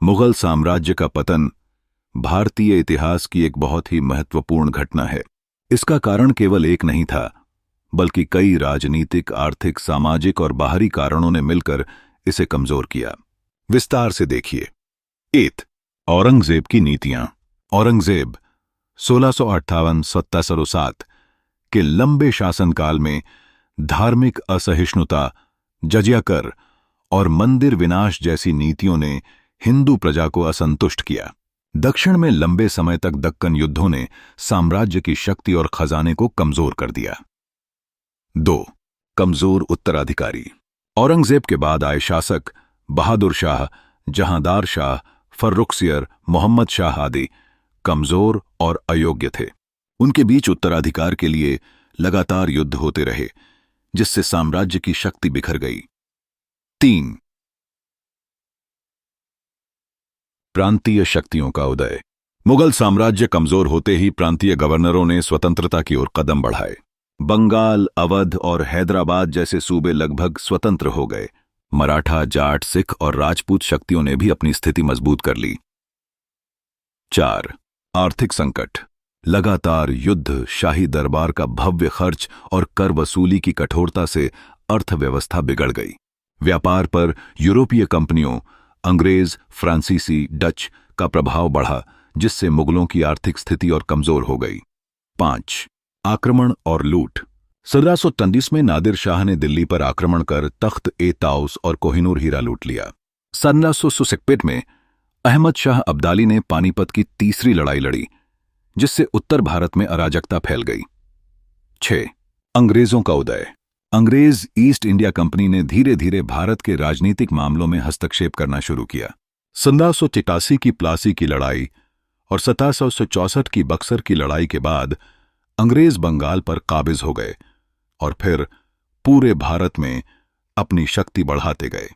मुगल साम्राज्य का पतन भारतीय इतिहास की एक बहुत ही महत्वपूर्ण घटना है। इसका कारण केवल एक नहीं था, बल्कि कई राजनीतिक, आर्थिक, सामाजिक और बाहरी कारणों ने मिलकर इसे कमजोर किया। विस्तार से देखिए। 1. औरंगजेब की नीतियां। औरंगजेब 1658-1707 के लंबे शासनकाल में धार्मिक असहिष्णुता, जजिया कर और मंदिर विनाश जैसी नीतियों ने हिंदू प्रजा को असंतुष्ट किया। दक्षिण में लंबे समय तक दक्कन युद्धों ने साम्राज्य की शक्ति और खजाने को कमजोर कर दिया। 2. कमजोर उत्तराधिकारी। औरंगजेब के बाद आए शासक बहादुर शाह, जहांदार शाह, फर्रुखसियर, मोहम्मद शाह आदि कमजोर और अयोग्य थे। उनके बीच उत्तराधिकार के लिए लगातार युद्ध होते रहे, जिससे साम्राज्य की शक्ति बिखर गई। 3. प्रांतीय शक्तियों का उदय। मुगल साम्राज्य कमजोर होते ही प्रांतीय गवर्नरों ने स्वतंत्रता की ओर कदम बढ़ाए। बंगाल, अवध और हैदराबाद जैसे सूबे लगभग स्वतंत्र हो गए। मराठा, जाट, सिख और राजपूत शक्तियों ने भी अपनी स्थिति मजबूत कर ली। 4. आर्थिक संकट। लगातार युद्ध, शाही दरबार का भव्य खर्च और कर वसूली की कठोरता से अर्थव्यवस्था बिगड़ गई। व्यापार पर यूरोपीय कंपनियों, अंग्रेज, फ्रांसीसी, डच का प्रभाव बढ़ा, जिससे मुगलों की आर्थिक स्थिति और कमजोर हो गई। 5. आक्रमण और लूट। 1733 में नादिर शाह ने दिल्ली पर आक्रमण कर तख्त-ए-ताउस और कोहिनूर हीरा लूट लिया। 1761 में अहमद शाह अब्दाली ने पानीपत की तीसरी लड़ाई लड़ी, जिससे उत्तर भारत में अराजकता फैल गई। 6. अंग्रेजों का उदय। अंग्रेज ईस्ट इंडिया कंपनी ने धीरे धीरे भारत के राजनीतिक मामलों में हस्तक्षेप करना शुरू किया। 1783 की प्लासी की लड़ाई और 1764 की बक्सर की लड़ाई के बाद अंग्रेज बंगाल पर काबिज हो गए और फिर पूरे भारत में अपनी शक्ति बढ़ाते गए।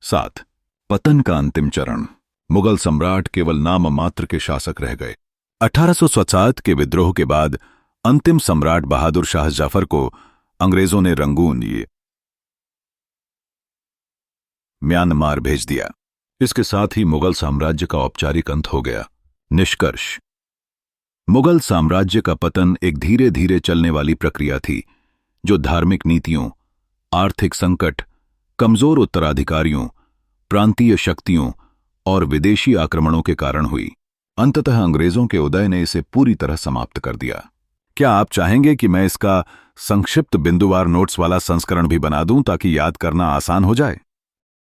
7. पतन का अंतिम चरण। मुगल सम्राट केवल नाम मात्र के शासक रह गए। 1807 के विद्रोह के बाद अंतिम सम्राट बहादुर शाह जफर को अंग्रेजों ने रंगून दिए, म्यांमार भेज दिया। इसके साथ ही मुगल साम्राज्य का औपचारिक अंत हो गया। निष्कर्ष: मुगल साम्राज्य का पतन एक धीरे धीरे चलने वाली प्रक्रिया थी, जो धार्मिक नीतियों, आर्थिक संकट, कमजोर उत्तराधिकारियों, प्रांतीय शक्तियों और विदेशी आक्रमणों के कारण हुई। अंततः अंग्रेजों के उदय ने इसे पूरी तरह समाप्त कर दिया। क्या आप चाहेंगे कि मैं इसका संक्षिप्त बिंदुवार नोट्स वाला संस्करण भी बना दूं ताकि याद करना आसान हो जाए?